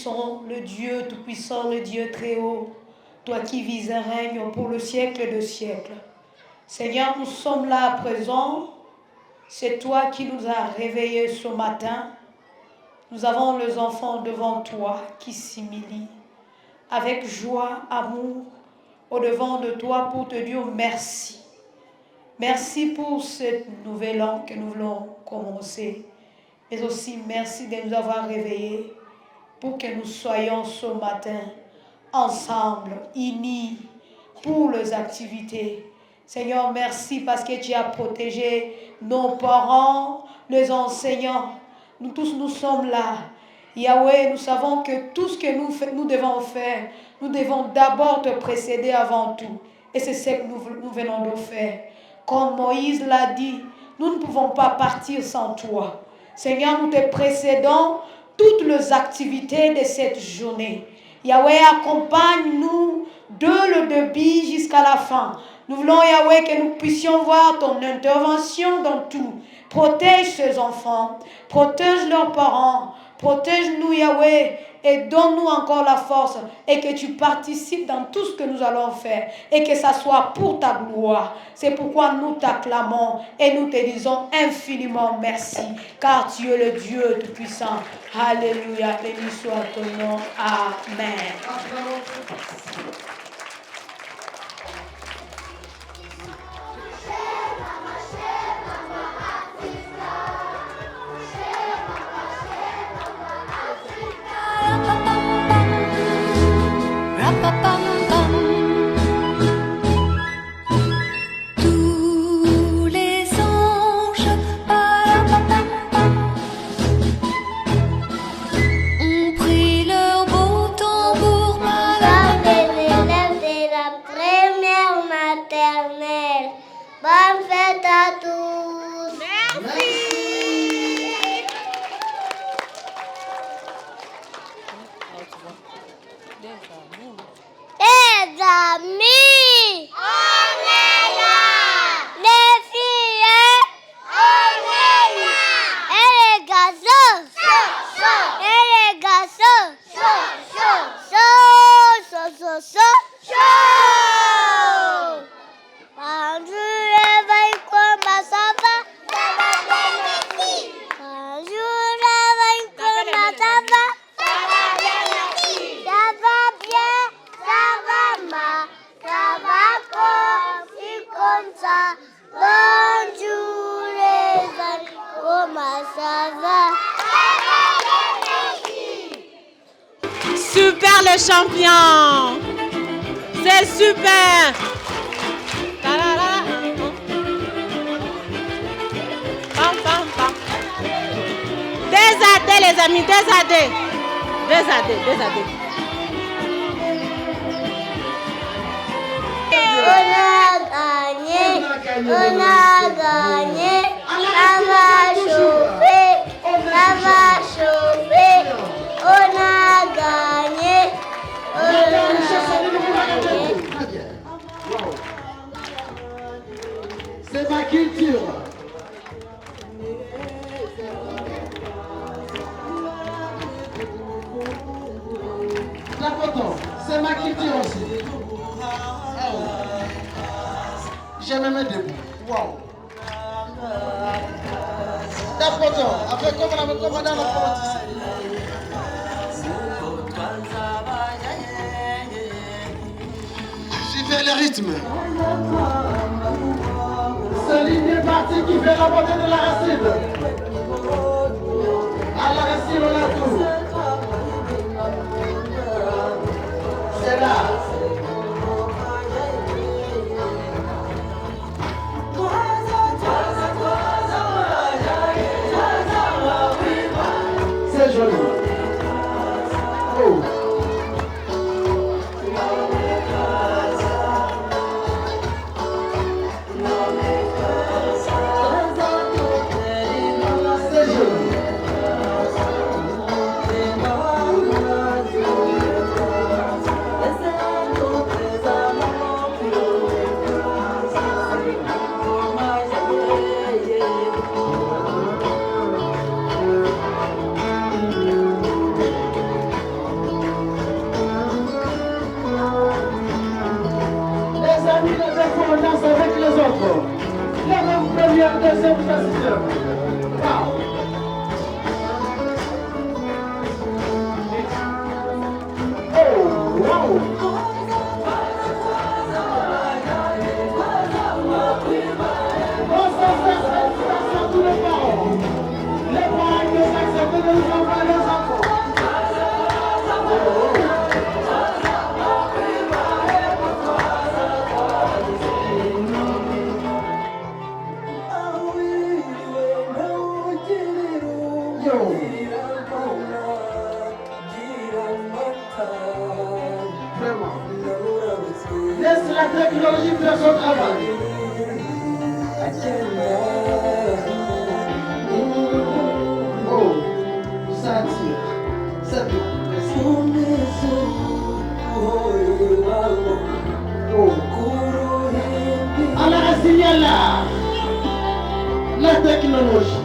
bénissons le Dieu Tout-Puissant, le Dieu très haut, toi qui vis et règnes pour le siècle de siècles. Seigneur, nous sommes là à présent. C'est toi qui nous as réveillés ce matin. Nous avons les enfants devant toi qui s'humilient avec joie, amour, au-devant de toi pour te dire merci. Merci pour cette nouvelle an que nous voulons commencer. Mais aussi merci de nous avoir réveillés pour que nous soyons ce matin ensemble, unis pour les activités. Seigneur, merci parce que tu as protégé nos parents, les enseignants. Nous tous, nous sommes là. Yahweh, nous savons que tout ce que nous devons faire, nous devons d'abord te précéder avant tout. Et c'est ce que nous venons de faire. Comme Moïse l'a dit, nous ne pouvons pas partir sans toi. Seigneur, nous te précédons toutes les activités de cette journée. Yahweh, accompagne-nous de le début jusqu'à la fin. Nous voulons, Yahweh, que nous puissions voir ton intervention dans tout. Protège ces enfants, protège leurs parents, protège-nous, Yahweh, et donne-nous encore la force et que tu participes dans tout ce que nous allons faire et que ça soit pour ta gloire. C'est pourquoi nous t'acclamons et nous te disons infiniment merci, car tu es le Dieu Tout-Puissant. Alléluia, béni soit ton nom. Amen. Tous les anges ont pris leur beau tambour. Les élèves de la première maternelle, bonne fête à tous. Merci. Les amis, on est là. Les filles, on est là. Et les garçons, et les garçons, Bonjour, réveil, comment ça va? Ça va bien, merci. Bonjour, réveil, comment ça va? Ça va bien, merci. Ça va bien, ça va mal, ça va comme ça. Bonjour, réveil, comment ça va? Ça va bien, merci. Super le champion. C'est super. Pam, pam, pam. Des les amis, des AD. On a gagné, ça va chauffer, on a gagné, C'est ma culture. L'important, c'est ma culture aussi. Je me mets debout. Wow. D'important, après comme on avait commandé la porte ici. Suivez le rythme. C'est ligne partie qui fait la montée de la racine. À la racine, on a tout. C'est là. C'est joli. Oh. deuxième président. Wow. Oh, wow. Tous les parents. Les parents qui ont accepté de nous envoyer les enfants. Vraiment. Laisse la technologie faire son travail. Oh, ça attire. C'est bien. Merci. Oh. Alors, signale là. La technologie.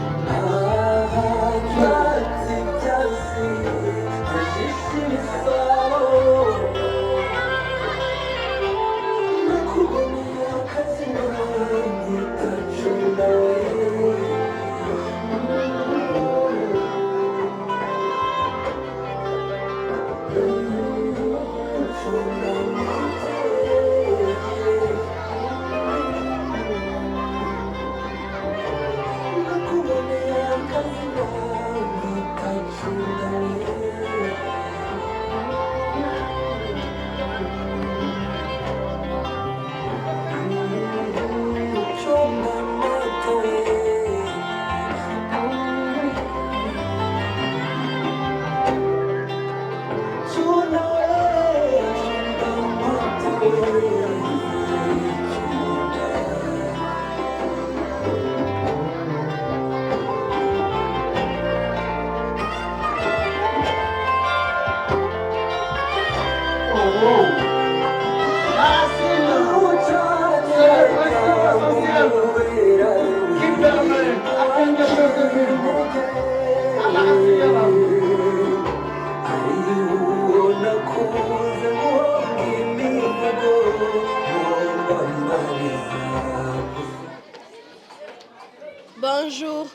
Bonjour.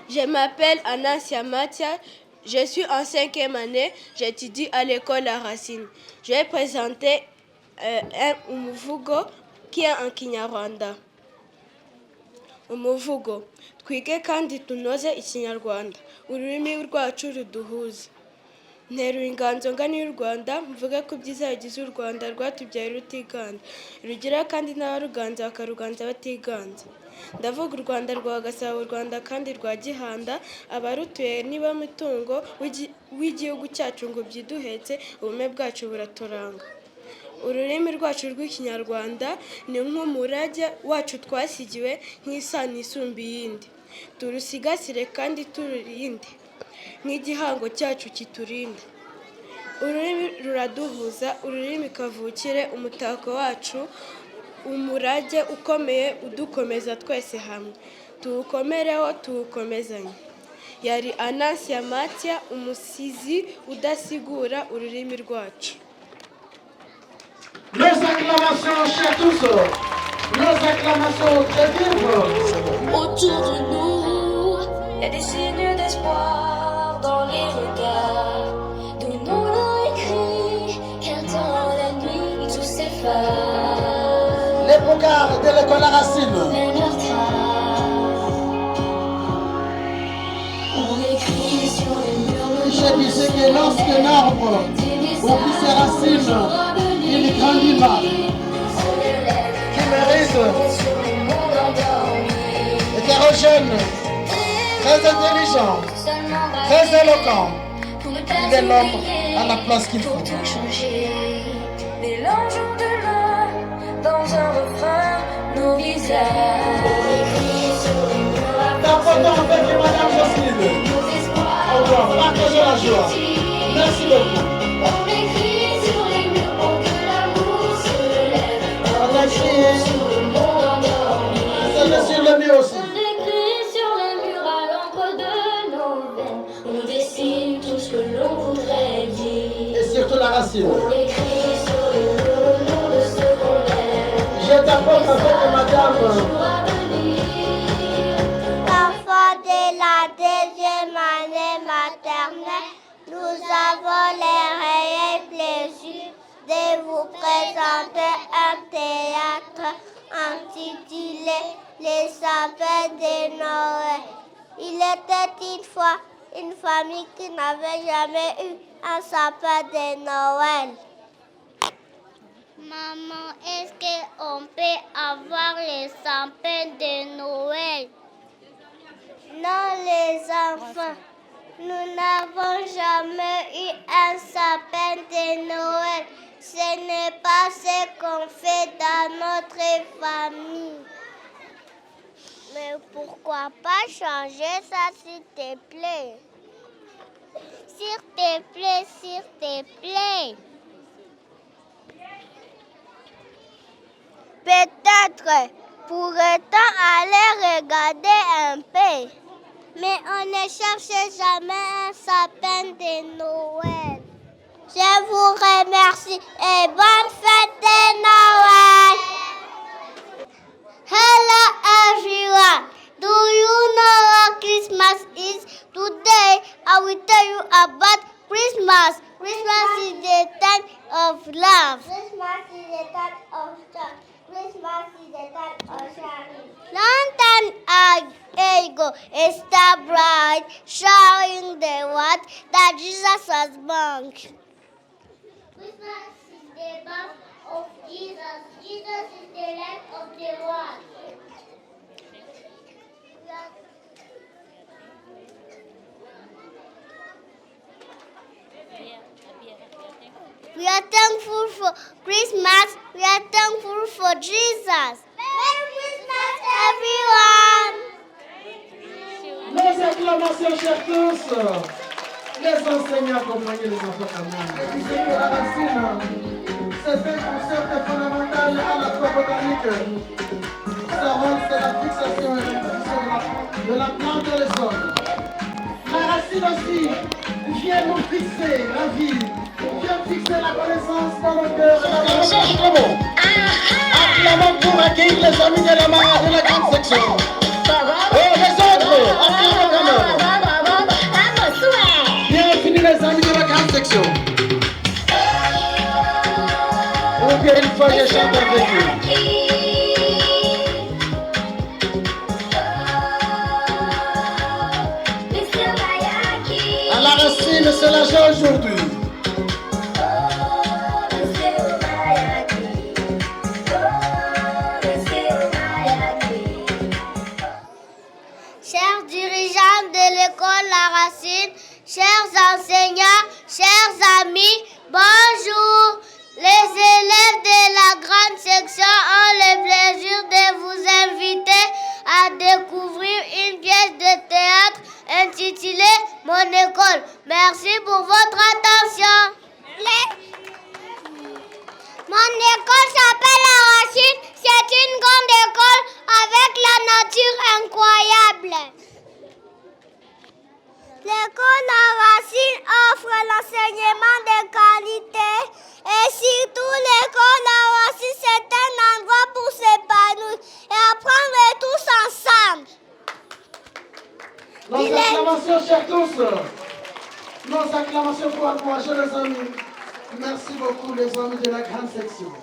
Je m'appelle Anasia Matia. Je suis en 5e année. J'étudie à l'école La Racine. Je vais présenter un umuvugo qui est en Kinyarwanda. Umuvugo. Twige kandi tunoze Ikinyarwanda. Ururimi rwacu ruduhuza. Nteruye inganzo ngani y'u Rwanda, mvuge ko ibyiza bigize u Rwanda rwatubyaye rutiganda. Rugira kandi n'abaruganza bakaruganza batiganza. Ndavuga u Rwanda rwa Gasabo, u Rwanda kandi rwa Gihanda, abarutuye niba mitungo w'igihugu cyacu ngo byiduhetse, ubume bwacu buraturanga. Ururimi rwacu rw'Ikinyarwanda ni nk'umurage wacu twasigiwe nk'isano isumba iyindi. Turusigasire kandi tururinde nk'igihango cyacu kiturinda. Ururimi ruraduhuza, ururimi kavukire, umutako wacu, umurage ukomeye udukomeza twese hamwe. Tuwukomereho, tuwukomezanye. Yari Anasia Matia, umusizi udasigura ururimi rwacu. Les acclamations chez tous. Les acclamations très vivres. Autour de nous, il y a des signes d'espoir dans les regards. Donnons-leur écrit, car dans la nuit tout s'efface. Les bogards de l'école La Racine. Mais leur trace, on écrit sur les murs le Je disais que lorsque l'arbre oublie ses racines, il grandit mal. Qui mérite, hétérogène, très intelligent, très éloquent. Il est l'homme à la place qu'il faut. Mélangeons demain dans un refrain nos visages. Ta photo avec Madame Jocelyne. Au revoir, partagez la joie. Merci beaucoup. On écrit sur les murs pour que l'amour se lève. On écrit sur le monde endormi. C'est sur le mur aussi. On écrit sur les murs à l'encre de nos veines. On dessine tout ce que l'on voudrait dire. Et surtout La Racine. On écrit sur les murs le nom de ce qu'on aime. Je t'apporte avec madame. Enfants de la deuxième année maternelle, nous avons le réel plaisir de vous présenter un théâtre intitulé Les sapins de Noël. Il était une fois une famille qui n'avait jamais eu un sapin de Noël. Maman, est-ce qu'on peut avoir les sapins de Noël? Non, les enfants, nous n'avons jamais eu un sapin de Noël. Ce n'est pas ce qu'on fait dans notre famille. Mais pourquoi pas changer ça, s'il te plaît? S'il te plaît, s'il te plaît. Peut-être pourrait-on aller regarder un peu. Mais on ne cherche jamais un sapin de Noël. Je vous remercie et bonne fête de Noël. Hello everyone. Do you know what Christmas is? Today I will tell you about Christmas. Christmas is the time of love. Christmas is the time of joy. Christmas is the time of sharing. Long time ago, a star bright, showing the world that Jesus was born. Christmas is the birth of Jesus. Jesus is the light of the world. We are thankful for Christmas. We are thankful for Jesus. Merry Christmas, everyone! Les acclamations, chers tous. Les enseignants accompagnent les enfants quand même. Vous savez, la racine, c'est un concept fondamental à la foi botanique. Sa rôle, c'est la fixation et la de la plante et les hommes. La racine aussi vient nous fixer la vie, vient fixer la connaissance dans le cœur et dans le cerveau. Acclamons pour accueillir les amis de la grande section. Oh, les autres, acclamons quand même. Bienvenue les amis de la grande section. Ou bien une fois je chante avec vous. À la racine, c'est la joie aujourd'hui. Chers dirigeants de l'école La Racine, chers enseignants, chers amis, bonjour. Les élèves de la grande section ont le plaisir de vous inviter à découvrir une pièce de théâtre intitulée Mon école. Merci pour votre attention. Mon école s'appelle La Racine. C'est une grande école avec la nature incroyable. L'école La Racine offre l'enseignement de qualité et surtout l'école La Racine c'est un endroit pour s'épanouir et apprendre tous ensemble. Nos acclamations, chers tous. Nos acclamations pour encourager les amis. Merci beaucoup les amis de la grande section.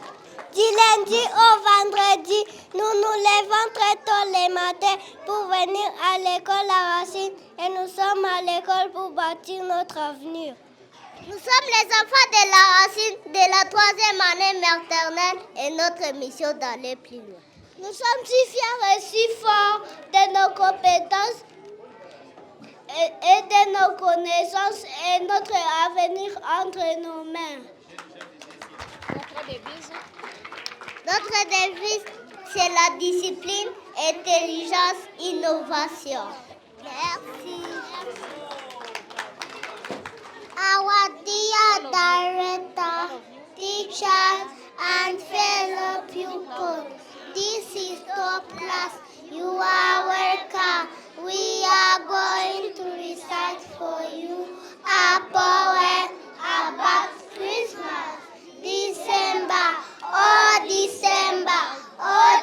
Du lundi au vendredi, nous nous levons très tôt le matin pour venir à l'école La Racine et nous sommes à l'école pour bâtir notre avenir. Nous sommes les enfants de La Racine de la 3e année maternelle et notre mission d'aller plus loin. Nous sommes si fiers et si forts de nos compétences et de nos connaissances et notre avenir entre nos mains. Notre devise, c'est la discipline, intelligence, innovation. Merci. Our dear director, teachers, and fellow pupils, this is top class. You are welcome. We are going to recite for you a poem about Christmas. December, oh December, oh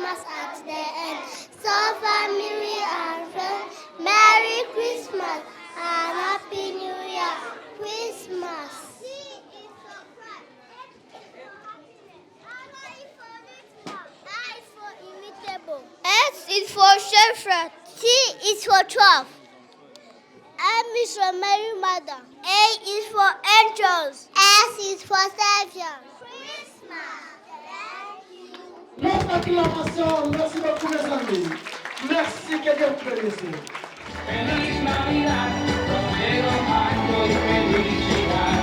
Christmas at the end. So family and friends, Merry Christmas and Happy New Year. Christmas. S is for shepherd. T is for 12. M is for Mary Mother. A is for angels. S is for Savior. Christmas. Les acclamations, merci beaucoup les amis. Merci, que Dieu vous bénisse. Feliz Navidad, Romero Marco y felicidad.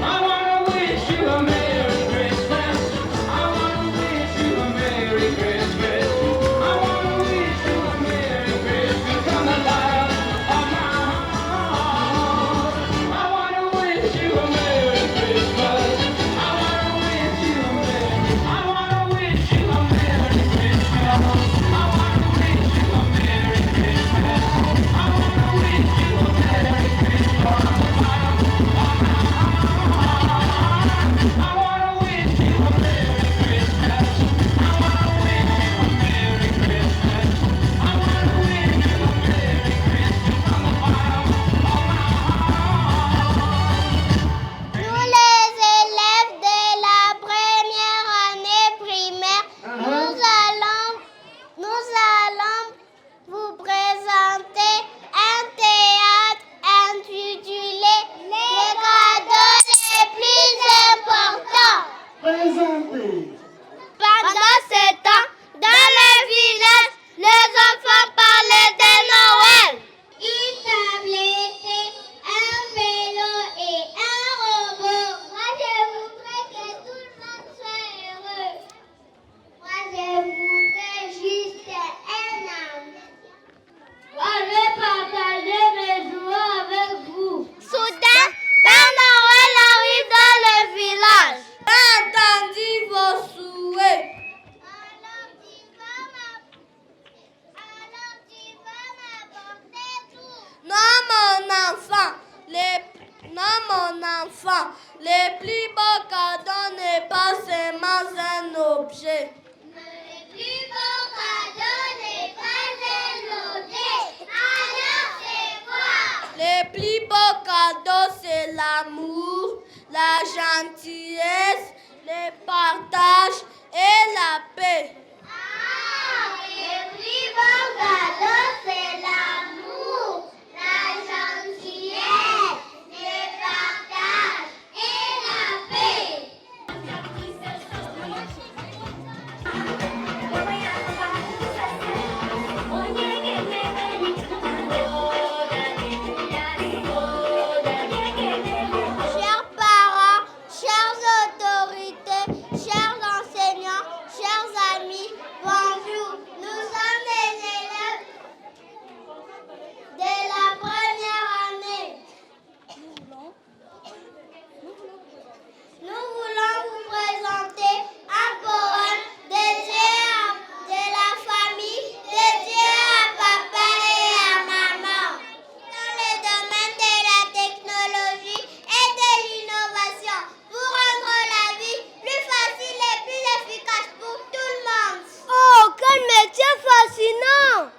I wanna wish you a Merry Christmas. I wanna wish you a Merry Christmas. I wanna wish you a Merry Christmas from the bottom of my heart. I wanna wish you a Merry Christmas. I wanna wish you a Merry. I wanna wish you a Merry Christmas. I wanna wish you a Merry Christmas. I wanna wish you a Merry Christmas. Tous les élèves de la première année primaire, nous allons vous présenter un théâtre intitulé Les cadeaux les plus importants. Présentez. Pendant ce temps, dans le village, les enfants parlaient de Noël. Une tablette, un vélo et un robot. Moi, je voudrais que tout le monde soit heureux. Moi, je voudrais juste un ami. Moi, je vais partager mes jouets avec vous. Soudain, Père Noël arrive dans le village. Entendez vos souhaits. Alors tu vas m'apporter tout. Non, mon enfant, les plus beaux cadeaux n'est pas seulement un objet. Les plus beaux cadeaux n'est pas un objet. Alors c'est quoi? Les plus beaux cadeaux, c'est l'amour, la gentillesse, le partage et la paix. Les plus beaux cadeaux, c'est l'amour, la gentillesse, le partage et la paix. Chers parents, chères autorités, chers enseignants, chers amis, bonjour. Nous sommes les élèves de la première année. Nous voulons vous présenter un poème dédié de la famille, dédié à papa et à maman. Dans le domaine de la technologie et de l'innovation, pour rendre la vie plus facile et plus efficace pour tout le monde. Oh, quel métier fascinant!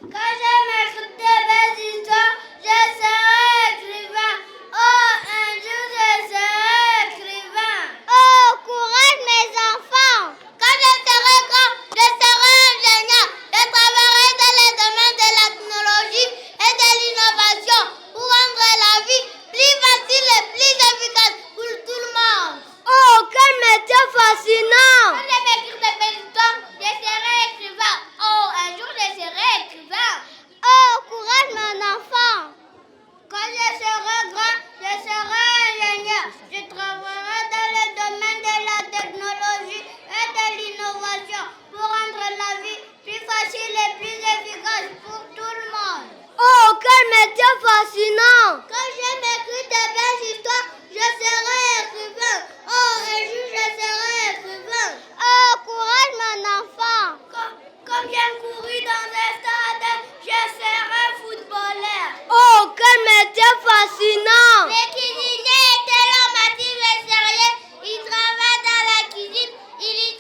Quand je m'écoute de belles histoires, je serai écrivain. Oh, un jour je serai écrivain. Oh, courage mes enfants! Quand je serai grand, je serai ingénieur. Je travaillerai dans le domaine de la technologie et de l'innovation pour rendre la vie plus facile et plus efficace pour tout le monde. Oh, quel métier fascinant! Quand je m'écris de belles histoires, je serai écrivain. Oh, un jour je serai écrivain. Oh, courage mon enfant! Quand je serai grand, je serai ingénieur. Je travaillerai dans le domaine de la technologie et de l'innovation pour rendre la vie plus facile et plus efficace pour tout le monde. Oh, quel métier fascinant! Quand je m'écris de belles histoires, je serai écrivain. Oh, un jour je serai écrivain. Oh, courage mon enfant! Comme j'ai couru dans un stade, je serai footballeur. Oh, quel métier fascinant! Le cuisinier était l'homme actif et sérieux. Il travaille dans la cuisine. Il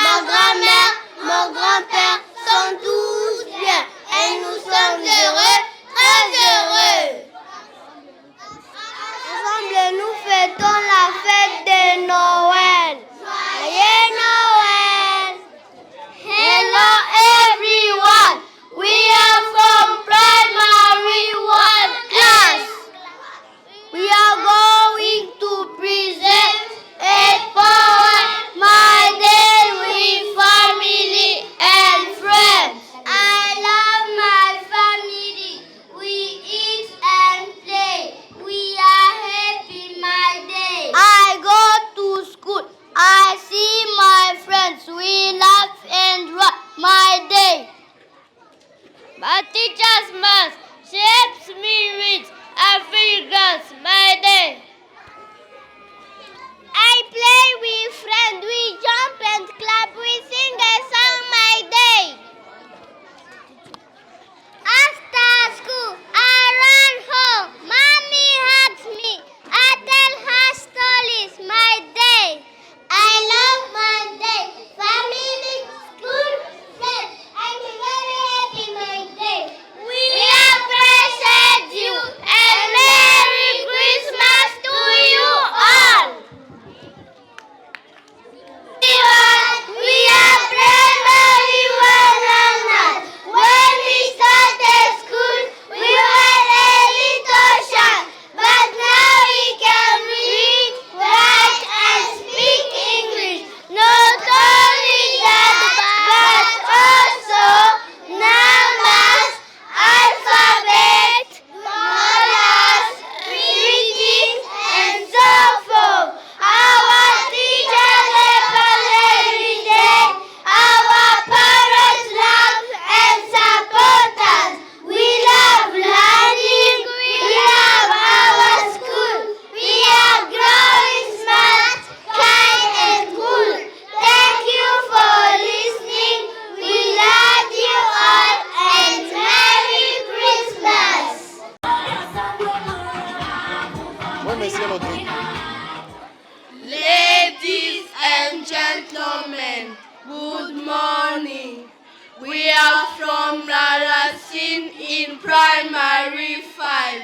ma grand-mère, mon grand-père sont tous bien et nous sommes heureux, très heureux. Ensemble, nous fêtons la fête de Noël. Joyeux Noël! Hello everyone! We are from primary 1 class. We are going to present a poem, My Day with Family and Friends. I love my family. We eat and play. We are happy, my day. I go to school. I see my friends. We laugh and run, my day. My teacher's math, she helps me read and figures, my day. I play with friends, we jump and clap, we sing a song, my day. After school, I run home, mommy hugs me, I tell her stories, my day. I love my day, family, school, friends, I'm very happy, my day. We appreciate you and Merry Christmas to you all. We are primary 1 and not. When we started school, we were a little shy, but now we can read, write, and speak English. Not only that, but also numbers, alphabet, colors, reading, and so forth. Our teachers help us every day. Our parents love and support us. We love learning. We love our school. We are growing smart, kind, and cool. Thank you for listening. We love you all and Merry Christmas. Ladies and gentlemen, good morning. We are from Raracine in Primary 5.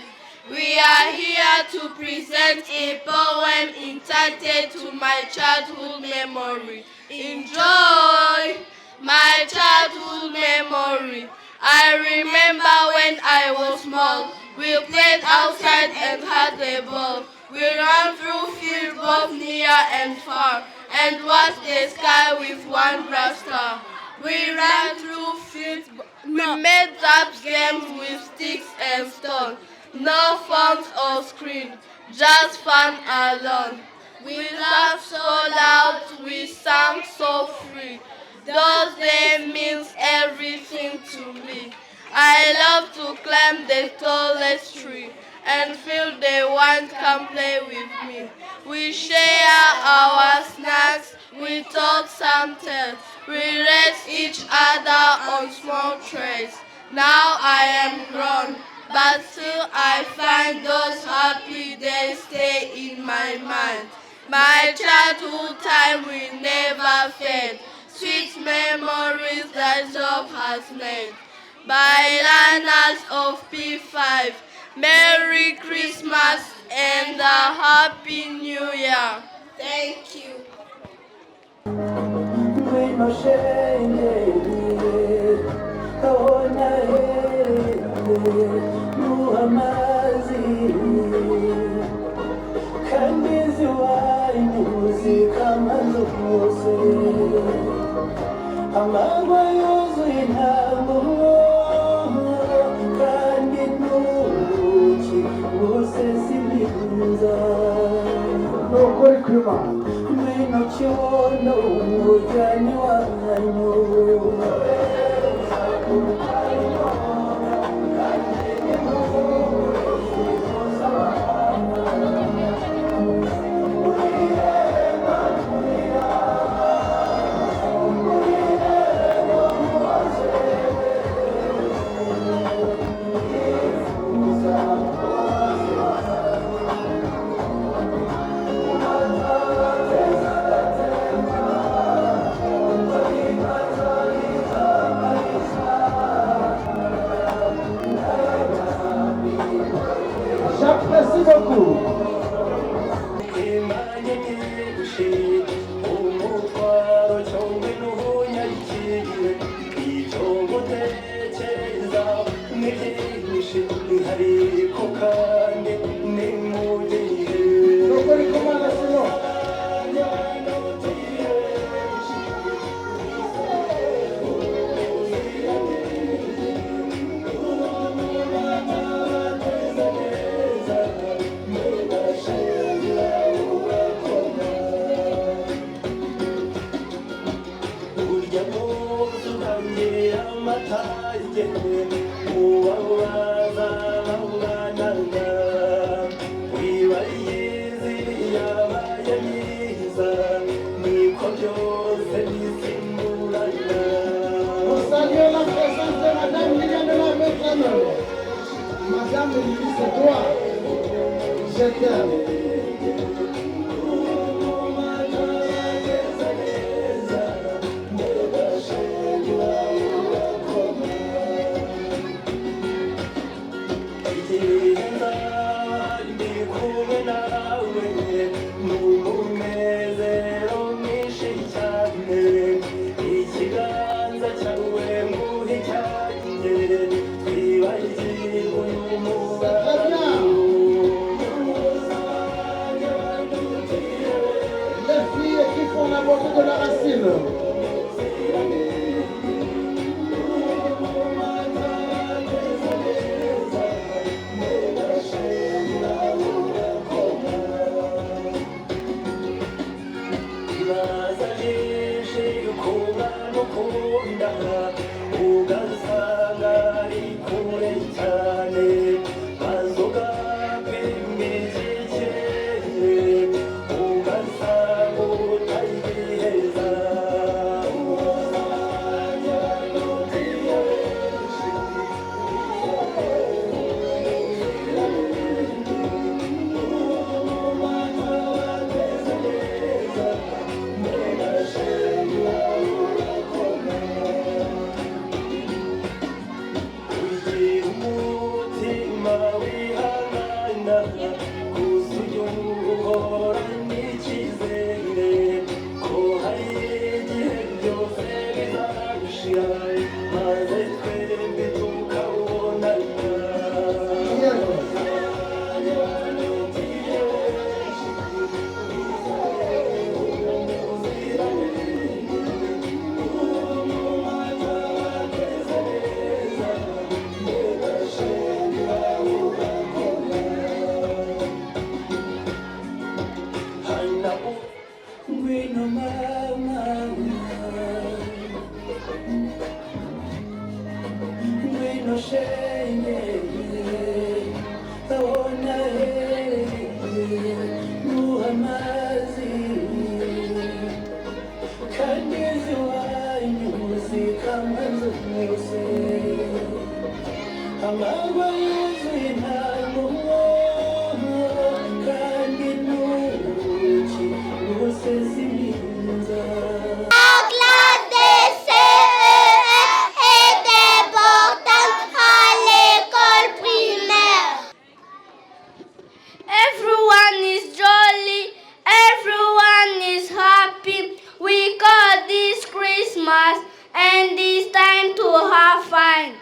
We are here to present a poem entitled To My Childhood Memory. Enjoy! My childhood memory. I remember when I was small. We played outside and had a ball. We ran through fields both near and far, and watched the sky with one bright star. We ran through fields, we made up games with sticks and stones. No phones or screens, just fun alone. We laughed so loud, we sang so free. Those days means everything to me. I love to climb the tallest tree and feel the wind come play with me. We share our snacks, we talk some tales, we race each other on small trays. Now I am grown, but still I find those happy days stay in my mind. My childhood time will never fade, sweet memories that love has made. By learners of P5, Merry Christmas and a Happy New Year. Thank you. Amangwa yuzuye intango kandi n'ubuki busesa ibihuza nukuri kw'Imana ngwino cyono umujyani wanyu Saluez la présence de Madame Liliane de la Bétrame. Madame Lily, c'est toi. Je t'aime. De la racine. Everyone is jolly, everyone is happy. We call this Christmas, and it's time to have fun.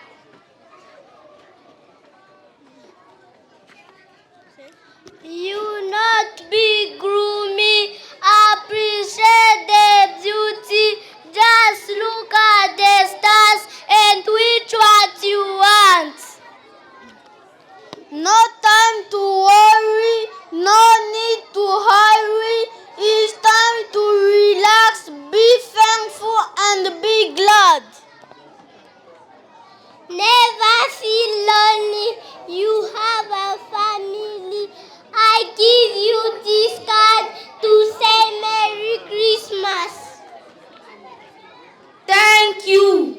You not be gloomy, appreciate the beauty. Just look at the stars and which what you want. No time to worry, no need to hurry. It's time to relax, be thankful and be glad. Never feel lonely, you have a family. I give you this card to say Merry Christmas. Thank you.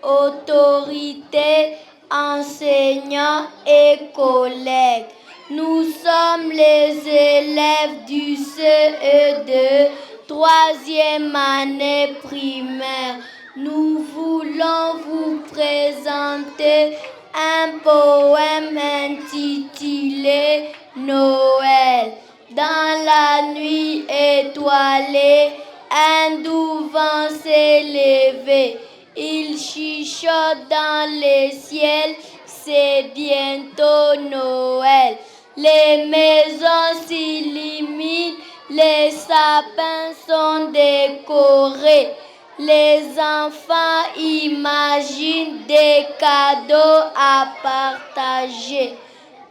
Autorité, enseignants et collègues, nous sommes les élèves du CE2, 3e année primaire. Nous voulons vous présenter un poème intitulé Noël. Dans la nuit étoilée, un doux vent s'est levé. Il chuchote dans le ciel, c'est bientôt Noël. Les maisons s'illuminent, les sapins sont décorés. Les enfants imaginent des cadeaux à partager.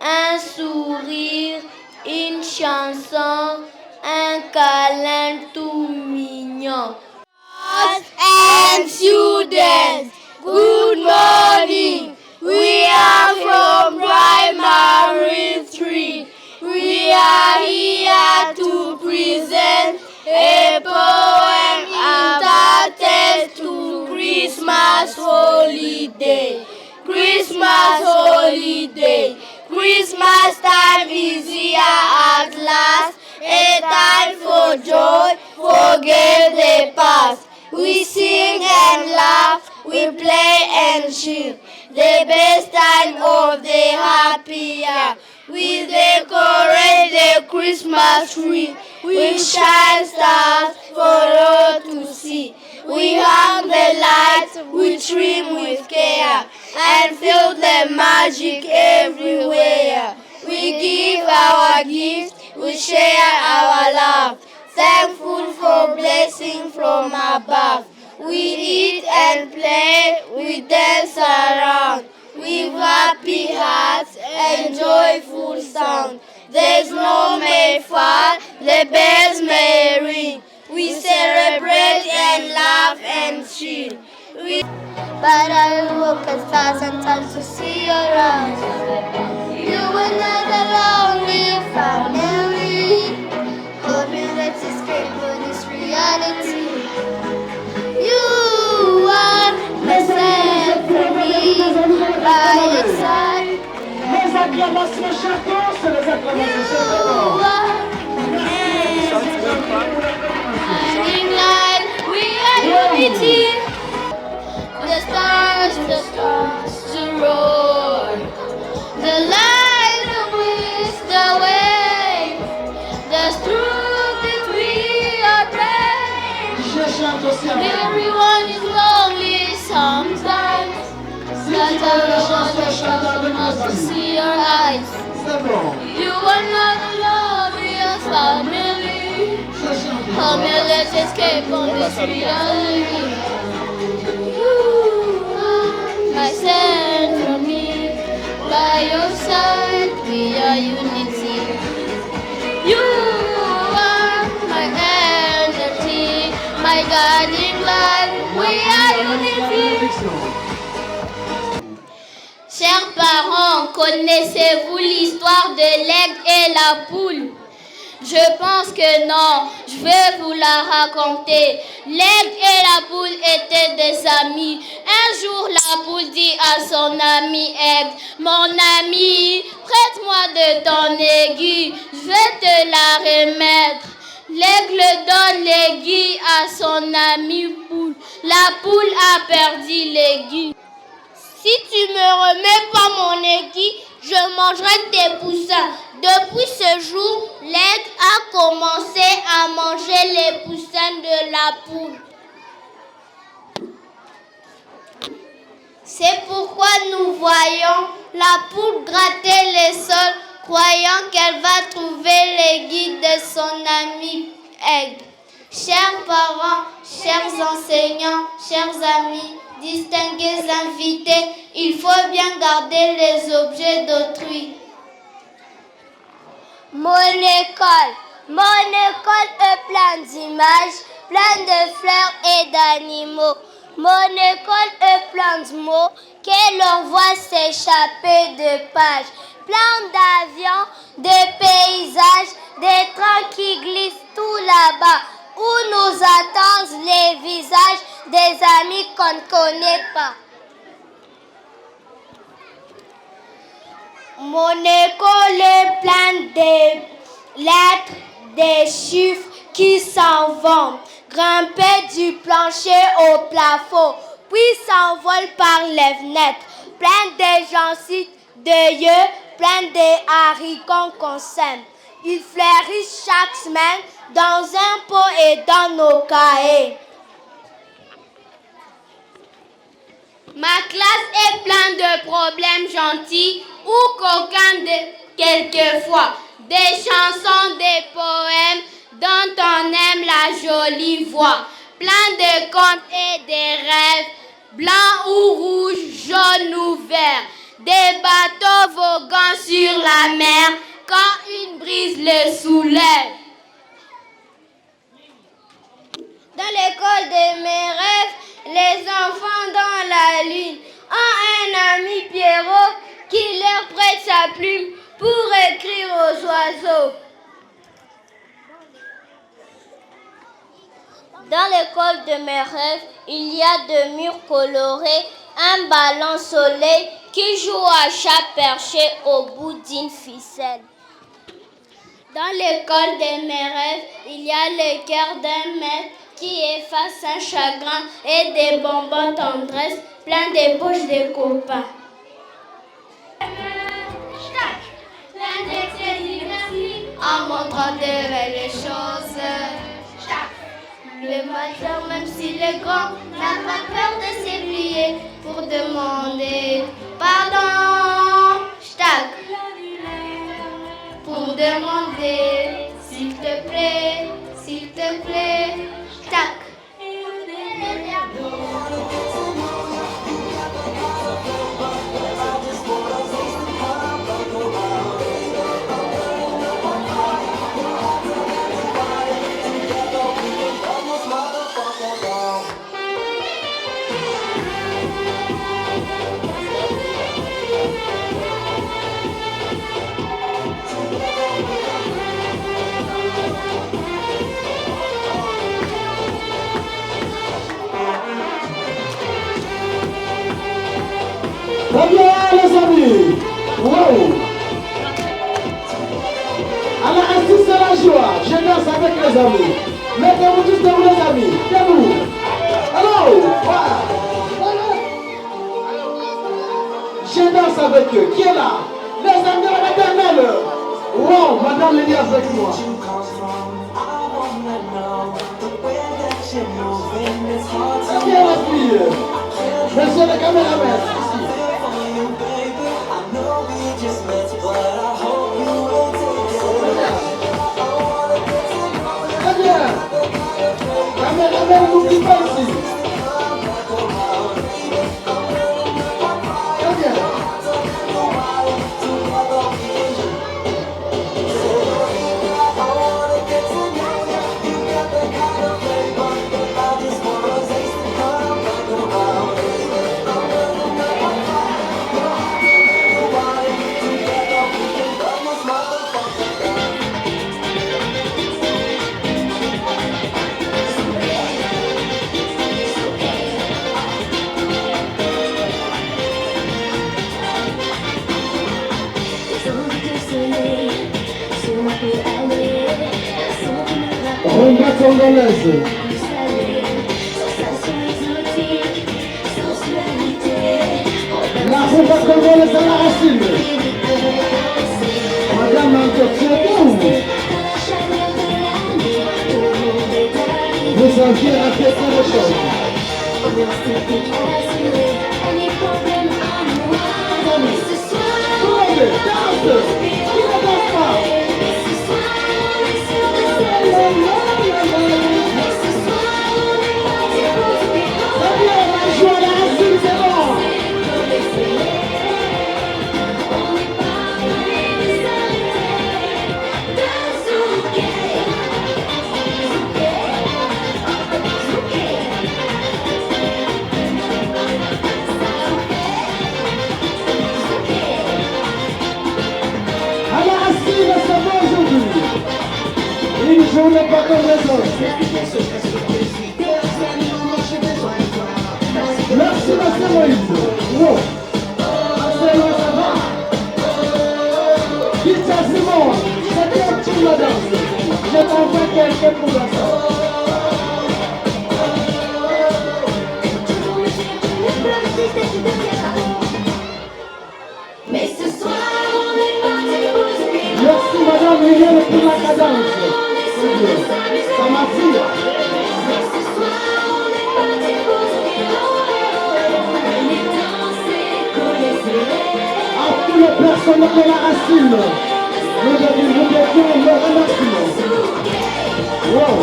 Un sourire, une chanson, un câlin tout mignon. enseignants and students, good morning. We are from Primary 3. We are here to present a poem entitled to Christmas holiday. Christmas holiday. Christmas time is here at last. A time for joy, forget the past. We sing and laugh, we play and chill. The best time of the happy year. We decorate the Christmas tree. We shine stars for all to see. We hang the lights, we trim with care, and feel the magic everywhere. We give our gifts, we share our love, thankful for blessing from above. We eat and play, we dance around, with happy hearts and joyful sound. The snow may fall, the bells may ring. We celebrate and laugh and chill. But I look at stars and stars to see your eyes. You were not a lonely family, hoping let's escape from this reality. You are myself for me, by your side. Les acclamations, chers tous, les acclamations, chers Shining light, we are unity. The stars to roar. The light, the winds, the wave. The truth that we are brave. Everyone is lonely sometimes. That's how I want to see your eyes. You are not alone, we are family. Come here, let's escape from this reality. You are my side for me. By your side, we are unity. You are my energy, my guiding light. We are unity. Chers parents, connaissez-vous l'histoire de l'aigle et la poule? Je pense que non, je vais vous la raconter. L'aigle et la poule étaient des amis. Un jour, la poule dit à son ami aigle, mon ami, prête-moi de ton aiguille, je vais te la remettre. L'aigle donne l'aiguille à son ami poule. La poule a perdu l'aiguille. Si tu me remets pas mon aiguille, je mangerai tes poussins. Depuis ce jour, l'aigle a commencé à manger les poussins de la poule. C'est pourquoi nous voyons la poule gratter les sols, croyant qu'elle va trouver l'aiguille de son ami aigle. Chers parents, chers enseignants, chers amis, distingués invités, il faut bien garder les objets d'autrui. Mon école est pleine d'images, pleine de fleurs et d'animaux. Mon école est pleine de mots que l'on voit s'échapper de pages. Plein d'avions, de paysages, des trains qui glissent tout là-bas, où nous attendent les visages des amis qu'on ne connaît pas. Mon école est pleine de lettres, des chiffres qui s'en vont, grimper du plancher au plafond, puis s'envolent par les fenêtres, plein de gencives, de yeux, plein de haricots qu'on sème. Ils fleurissent chaque semaine dans un pot et dans nos cahiers. Ma classe est pleine de problèmes gentils ou coquins quelquefois. Des chansons, des poèmes dont on aime la jolie voix. Plein de contes et des rêves, blancs ou rouges, jaunes ou verts. Des bateaux voguant sur la mer quand une brise les soulève. Dans Les enfants dans la lune ont un ami Pierrot qui leur prête sa plume pour écrire aux oiseaux. Dans l'école de mes rêves, il y a deux murs colorés, un ballon soleil qui joue à chat perché au bout d'une ficelle. Dans l'école de mes rêves, il y a le cœur d'un maître qui efface un chagrin et des bonbons tendresse plein de poches de copains. Plein d'excès merci en montrant de belles choses. Le matin, même s'il est grand, n'a pas peur de s'éplier pour demander pardon. Stack. Pour demander s'il te plaît, stack. Très bien, les amis. Wow. Alors, ainsi c'est la joie. Je danse avec les amis. Mettez-vous tous debout, les amis. Debout. Allô. Je danse avec eux. Qui est là? Les amis de la maternelle. Wow, madame, venez avec moi. Très bien, les filles. Monsieur le caméraman, ici. Très bien. Caméraman, n'oublie pas ici. Très bien. Rumba congolaise. La rumba congolaise à la racine. Madame Antoine, vous en direz la pièce de choses. Courez, danse. Qui ne danse pas? Je ne pas comme les autres. Merci, monsieur Moïse. Wow. C'est moi, ça va. Dites à Simon, c'était un petit madame. Je t'envoie quelqu'un pour la ça. Mais ce soir, on est parti pour se dire. Merci, madame, Liliane, pour la cadence. Ça m'a pris. À tous les personnels de la racine, nous devons le remerciement. Wow.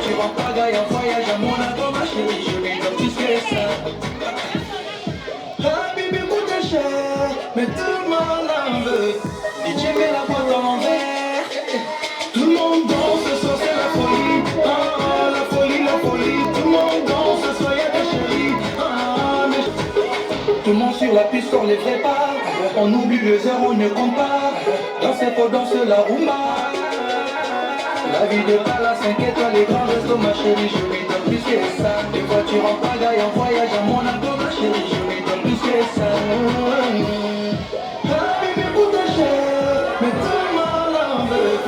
Tu vas pas gagner un voyage à mon ado, ma chérie, je vais faire plus que ça. Ah, bébé, mon déchet, mais tout le monde en veut. Et tu mets la boîte en verre. Tout le monde danse, ce soir c'est la folie. Ah, la folie, sur la piste, on les prépare. On oublie les heures, on ne compte pas. Dans ces pots, danse la rumba. La vie de pas la 5 étoiles, les grands restos, ma chérie, je lui donne plus que ça. Des voitures en pagaille, en voyage à Monaco, ma chérie, je lui donne plus que ça. La bébé pour ta chère, mais tellement l'envers.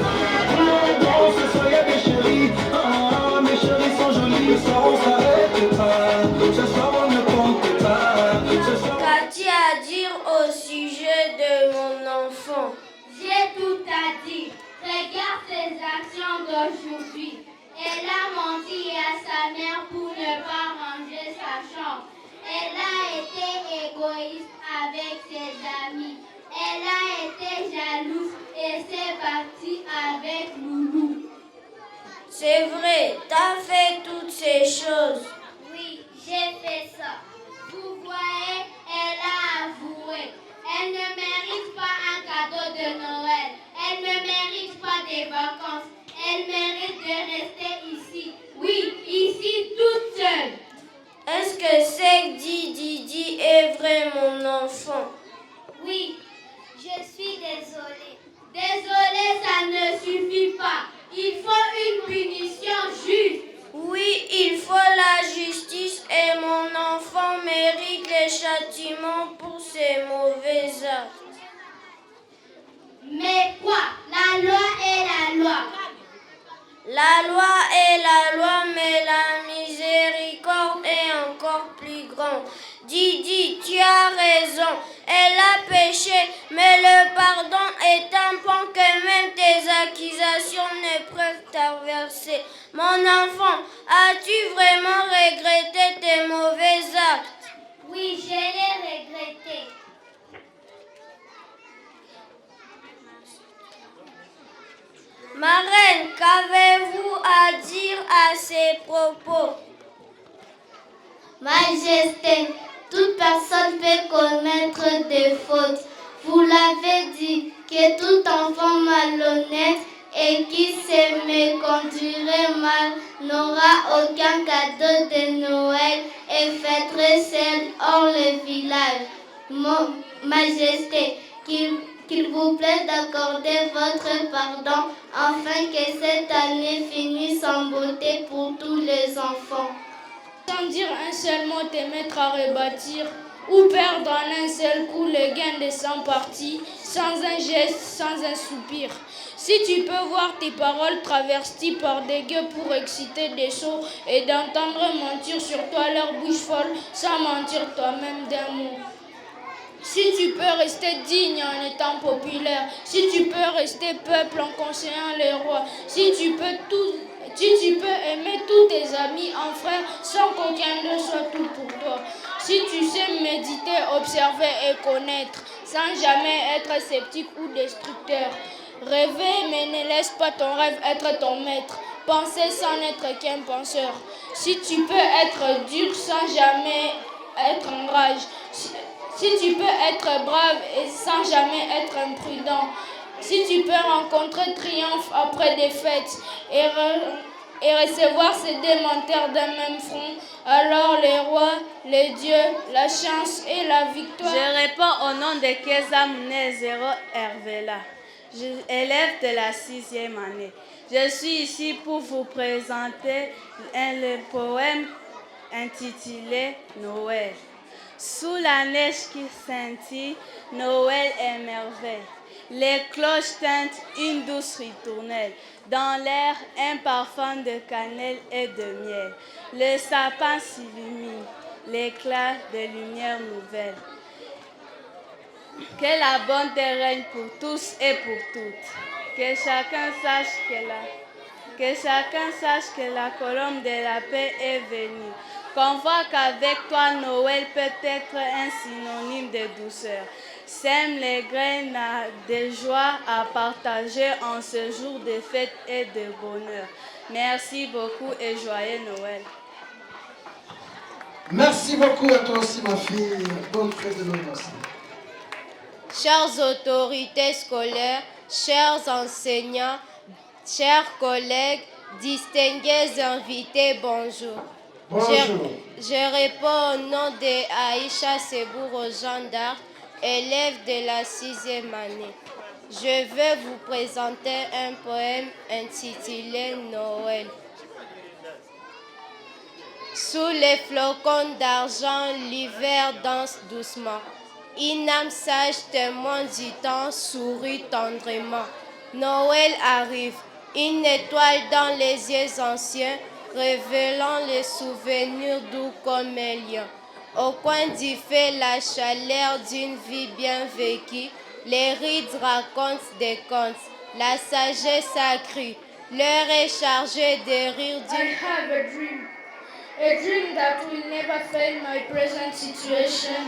Bon, ce soir y'a des chéris, ah, mes chéris sont jolis, ce soir on s'arrête pas. Ce soir on ne compte pas. Ce soir... Qu'as-tu à dire au sujet de mon enfant? J'ai tout à dire. Regarde ses actions d'aujourd'hui. Elle a menti à sa mère pour ne pas ranger sa chambre. Elle a été égoïste avec ses amis. Elle a été jalouse et s'est partie avec Loulou. C'est vrai, t'as fait toutes ces choses. Oui, j'ai fait ça. Vous voyez, elle a avoué. Elle ne mérite pas un cadeau de Noël. Elle ne mérite pas des vacances. Elle mérite de rester ici. Oui, ici toute seule. Est-ce que c'est que Didi est vrai mon enfant? Oui, je suis désolée. Désolée, ça ne suffit pas. Il faut une punition juste. Oui, il faut la justice et mon enfant mérite les châtiments pour ses mauvais actes. Mais quoi? La loi est la loi. La loi est la loi, mais la miséricorde est encore plus grande. Didi, tu as raison, elle a péché, mais le pardon est un pont que même tes accusations ne peuvent traverser. Mon enfant, as-tu vraiment regretté tes mauvais actes? Oui, je l'ai regretté. Marraine, qu'avez-vous à dire à ces propos? Majesté, toute personne peut commettre des fautes. Vous l'avez dit, que tout enfant malhonnête et qui se méconduirait mal n'aura aucun cadeau de Noël et fêterait seul hors le village. Majesté, qu'il vous plaît d'accorder votre pardon afin que cette année finisse en beauté pour tous les enfants. Sans dire un seul mot, te mettre à rebâtir ou perdre en un seul coup le gain de 100 parties, sans un geste, sans un soupir. Si tu peux voir tes paroles traversées par des gueux pour exciter des sots et d'entendre mentir sur toi leur bouche folle sans mentir toi-même d'un mot. Si tu peux rester digne en étant populaire, si tu peux rester peuple en conseillant les rois, si tu peux aimer tous tes amis en frères sans qu'aucun d'eux soit tout pour toi, si tu sais méditer, observer et connaître sans jamais être sceptique ou destructeur, rêver mais ne laisse pas ton rêve être ton maître, penser sans n'être qu'un penseur, si tu peux être dur sans jamais être en rage, si tu peux être brave et sans jamais être imprudent, si tu peux rencontrer triomphe après défaite et recevoir ces démentaires d'un même front, alors les rois, les dieux, la chance et la victoire. Je réponds au nom de Kezam Nezero Hervela, élève de la 6e année. Je suis ici pour vous présenter le poème intitulé Noël. Sous la neige qui scintille, Noël est merveille. Les cloches tintent une douce ritournelle. Dans l'air, un parfum de cannelle et de miel. Le sapin s'illumine, l'éclat de lumière nouvelle. Que la bonté règne pour tous et pour toutes. Que chacun sache que la colombe de la paix est venue. Qu'on voit qu'avec toi, Noël peut être un synonyme de douceur. Sème les graines de joie à partager en ce jour de fête et de bonheur. Merci beaucoup et joyeux Noël. Merci beaucoup à toi aussi, ma fille. Bonne fête de Noël aussi. Chères autorités scolaires, chers enseignants, chers collègues, distingués invités, bonjour. Bonjour. Je réponds au nom de Aïcha Sebouro Jeanne d'Arc, élève de la 6e année. Je vais vous présenter un poème intitulé Noël. Sous les flocons d'argent, l'hiver danse doucement. Une âme sage, témoin du temps, sourit tendrement. Noël arrive, une étoile dans les yeux anciens, révélant les souvenirs doux comme un lien. Au coin du feu, la chaleur d'une vie bien vécue, les rides racontent des contes, la sagesse accrue, l'heure est chargée de rires I have a dream that will never fail my present situation,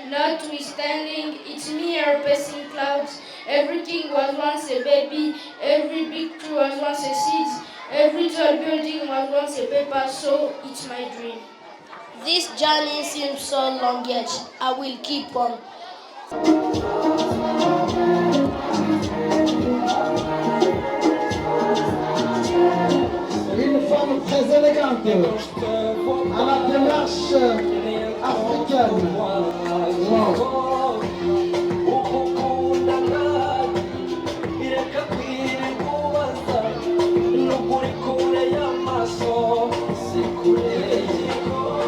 notwithstanding its mere passing clouds. Everything was once a baby, every big tree was once a seed, every tall building was once a paper, so it's my dream. This journey seems so long, yet I will keep on. Une femme très élégante, à la démarche africaine. Wow.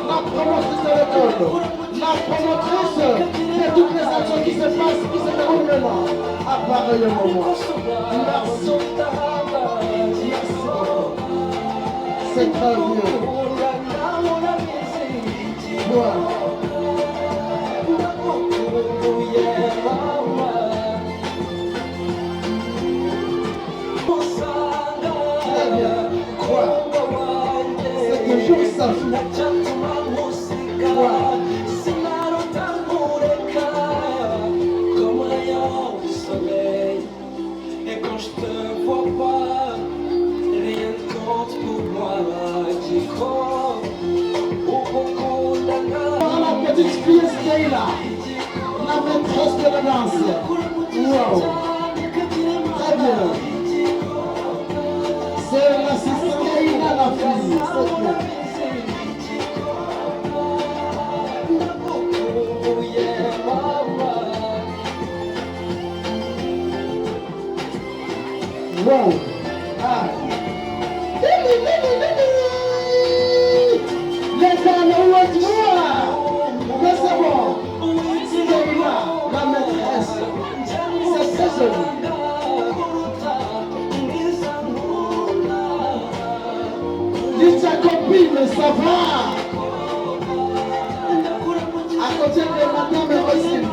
La promotrice de l'école, la promotrice de toutes les actions qui se passent, qui se déroulent maintenant, à pareil moment. Merci. C'est très bien. Voilà. Très bien. Quoi? C'est toujours ça. Quoi? Et quand je te vois pas, rien ne compte pour moi. J'y crois au La petite fille Stella, la maîtresse de la danse. Wow. Très bien. C'est l'assistante Stella, la fille. C'est bien. Wow. Ah. Les dames, où êtes-vous? Mais c'est bon. C'est là, la maîtresse. C'est très joli. Dis ta copine, ça va? À côté de madame Rosine.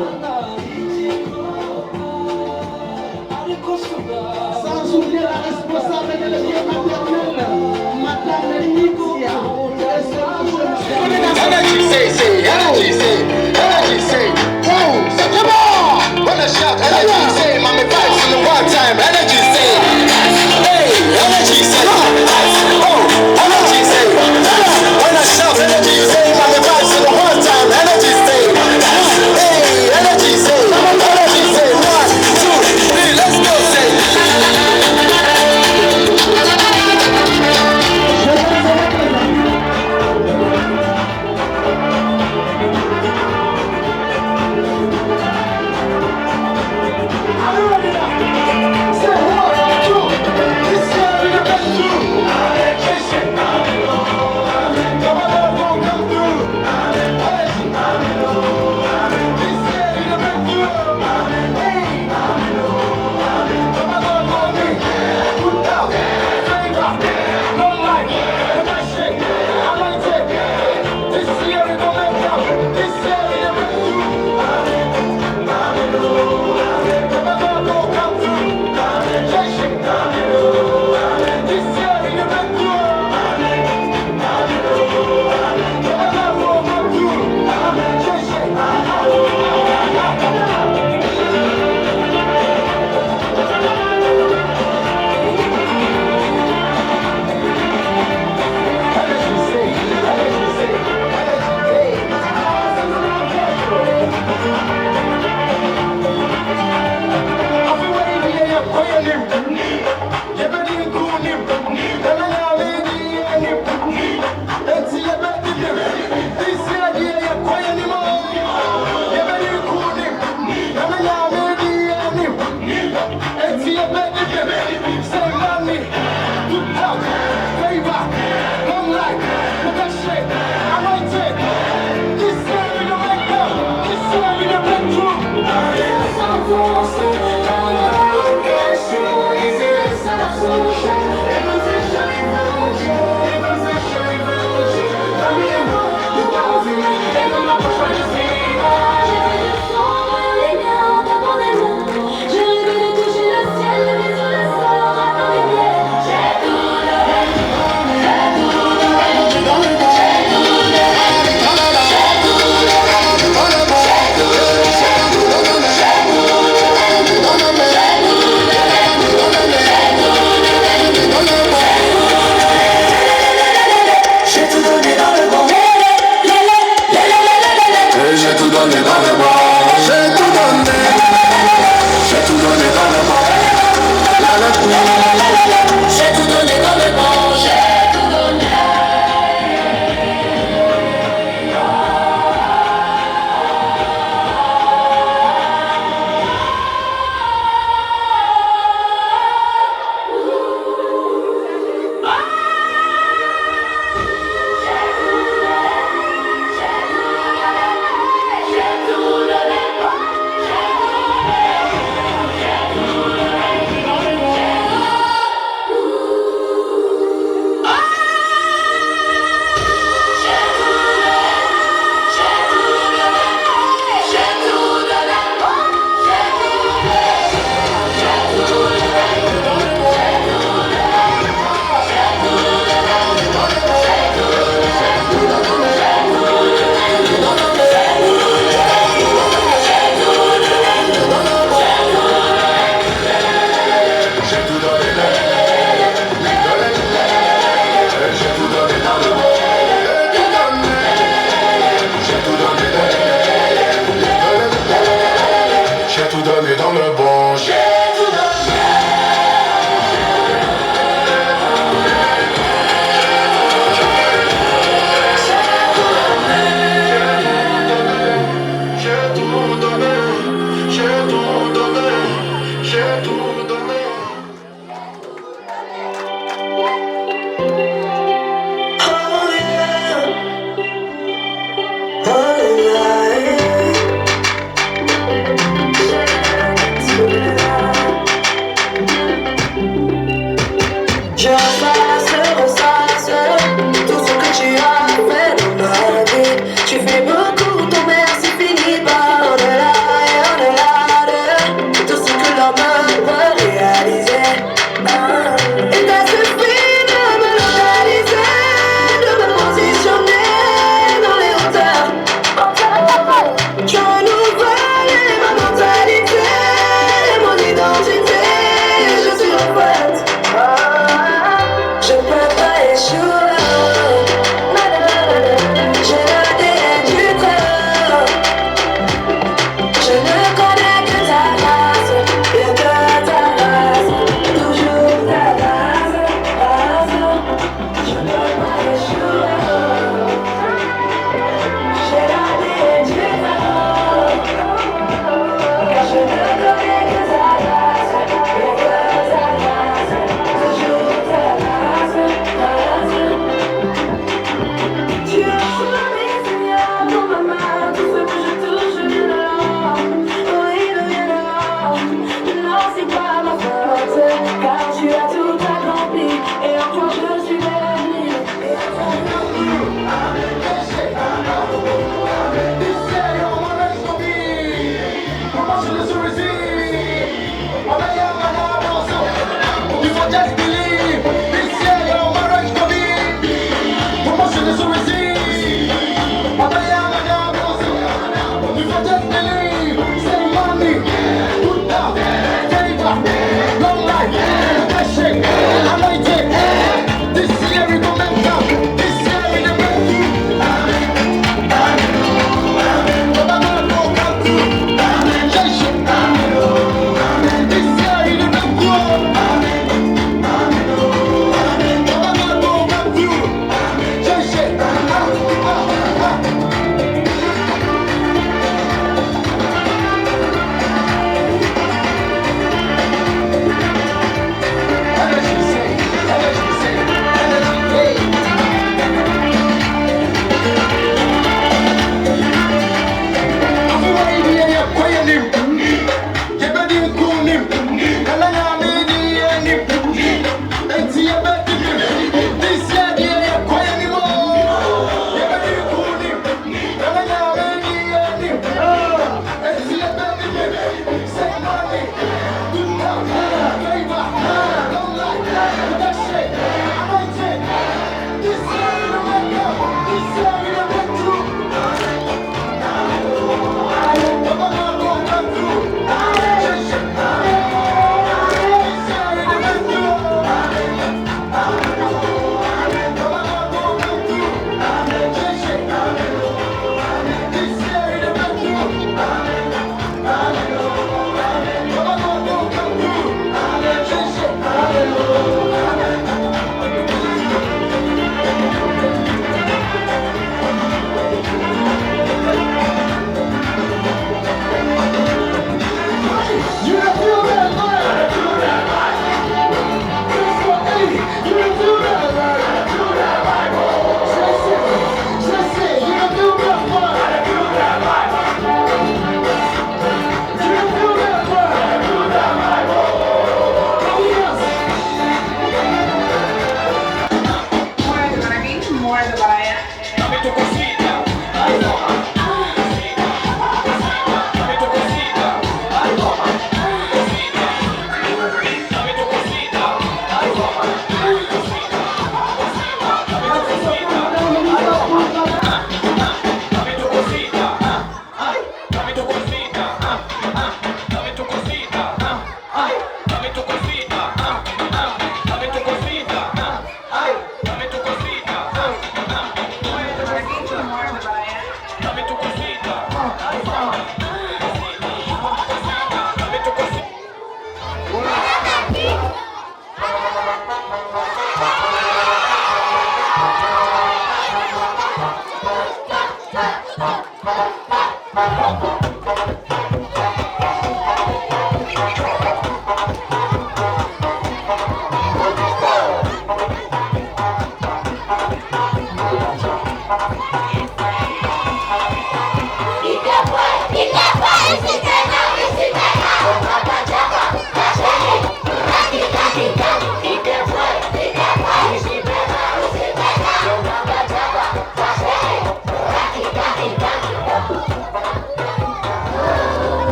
Sans oublier la responsable de l'école maternelle, madame Lydia. Energy say, whoa, so come on! When I shout, energy say, mommy vibes in the one time, energy say, hey, energy say, oh, energy say, when I shout, energy say, mommy vibes in the one time, energy say, hey, energy say, 1, 2, 3, let's go say. Je ressasse tout ce que tu as fait dans ma vie. Tu fais beaucoup, ton merci finit par au-delà et au-delà de tout ce que l'homme peut réaliser. Et t'as suffi de me localiser, de me positionner dans les hauteurs. Tu renouvelles ma mentalité, mon identité, je suis refaite. Je peux pas échouer. J'ai l'ADN du cœur. Je ne connais que ta race, et que ta race, toujours ta race. Je ne peux pas échouer. J'ai l'ADN du cœur. Car je ne connais que ta race, et que ta race, toujours ta race. Tu as choisi, Seigneur, dans ma main, tout ce que je touche, je l'adore. Oui, je l'adore. Non, c'est pas ma faute, car tu as tout accompli, et en toi je suis béni. Just believe, this year your marriage will be. Promotion is to receive. You can just believe, say money, good health, favor, long life, blessing, anointing. This year we will make up. This year we will make you. Baba God will come through. Jason. This year we will make you. You feel that?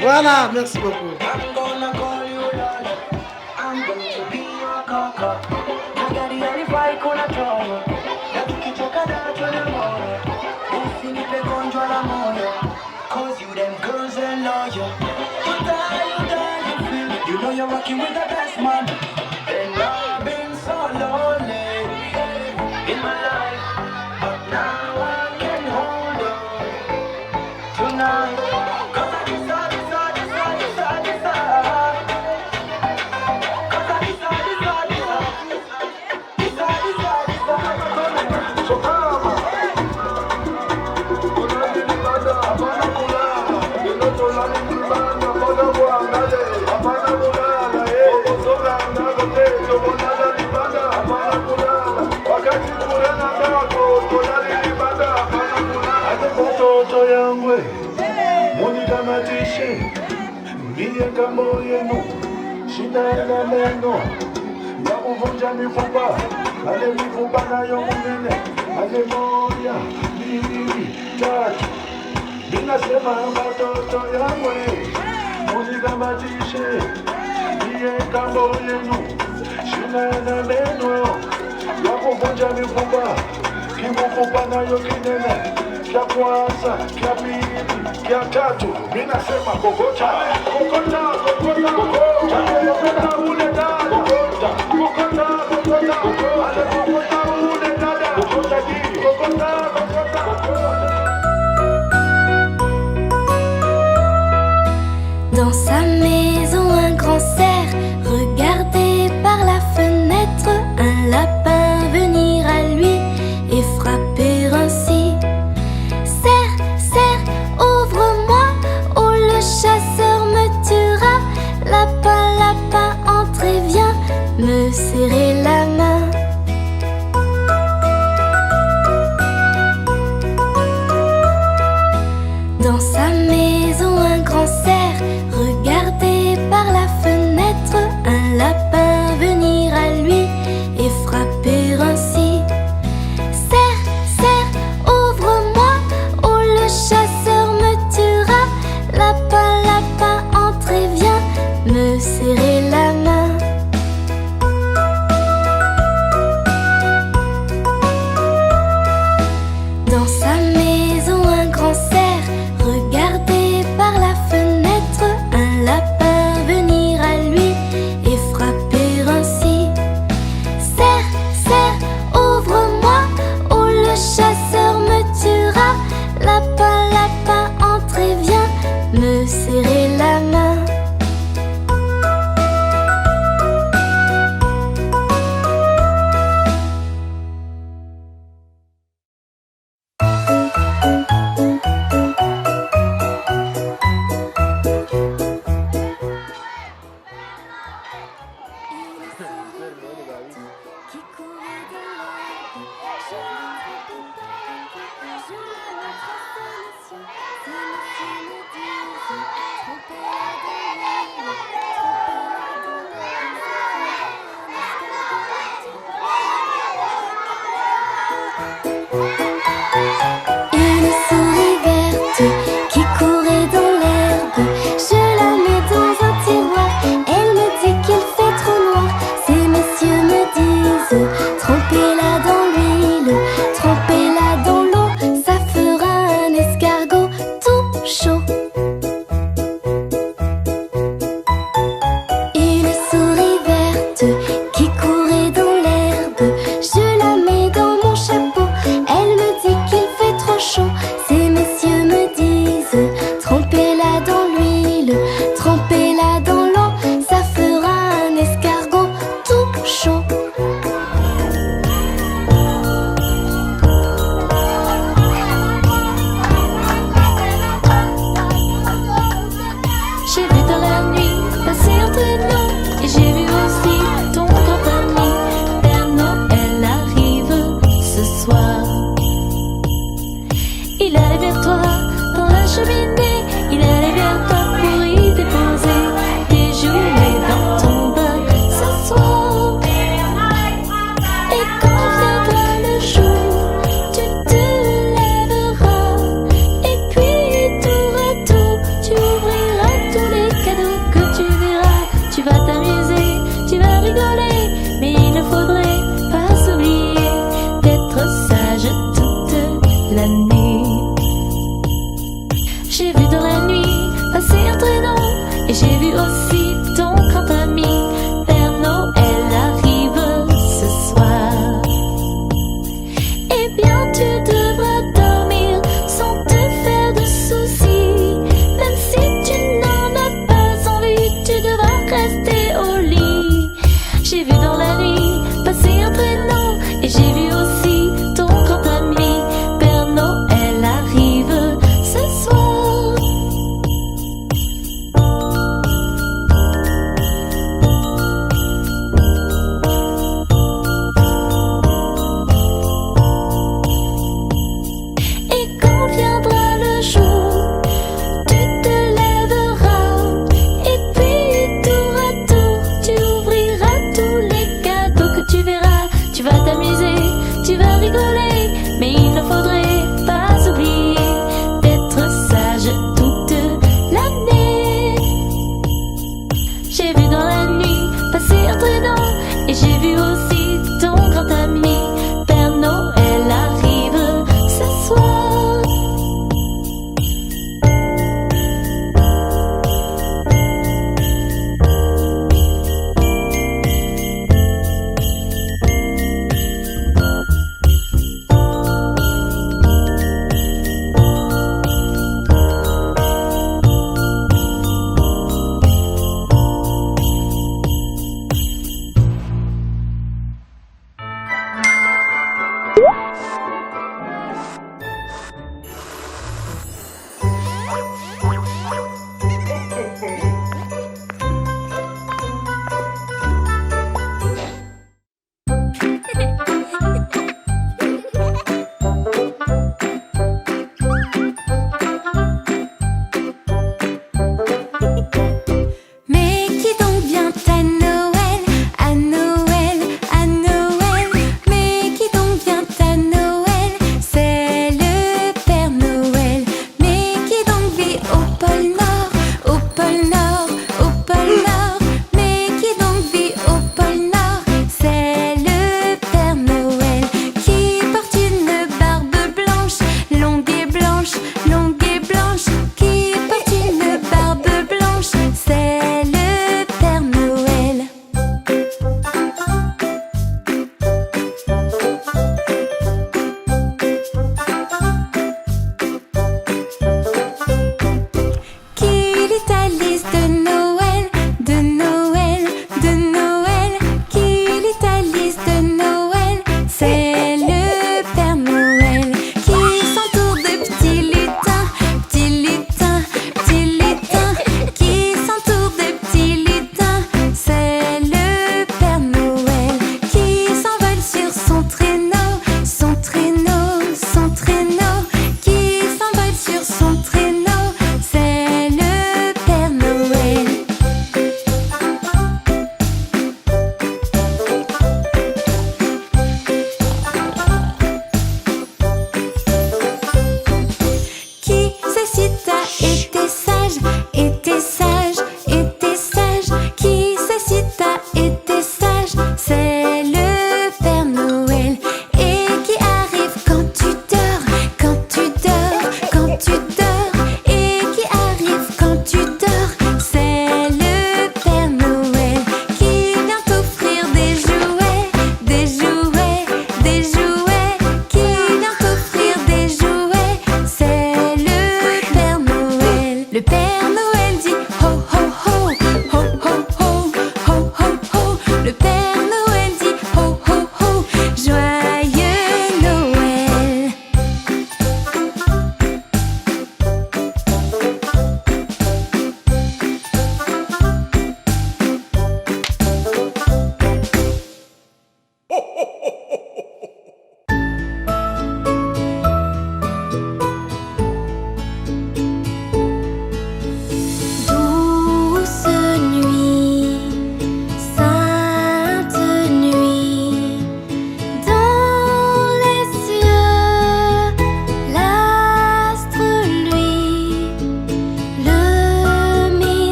Voilà, merci beaucoup. You know you're rocking with the best man. And I've been so lonely in my life, but now I can hold on tonight. Cause I decide. So come. Mtoto yangu munikamatishe, miaka moyenu shida na meno ya kuvunja mifupa, ale mifupa nayo munene, ale moja mbili tatu. Ninasema mtoto yangu munikamatishe, miaka moyenu shida na meno ya kuvunja mifupa, kimufupa nayo kinene. Kia kwanza, kia pili, kia tatu. Mimi nasema kokota, kokota, kokota, kokota. Kokota ule dada, kokota, kokota, kokota, kokota. Ale kokota ule dada, kokota hii, kokota, kokota, kokota. Dans sa maison, un grand cerf regardait par la fenêtre un lapin venir à lui et frapper ainsi. Ouvre-moi, ou le chasseur me tuera. Lapin, lapin, entre et viens me serrer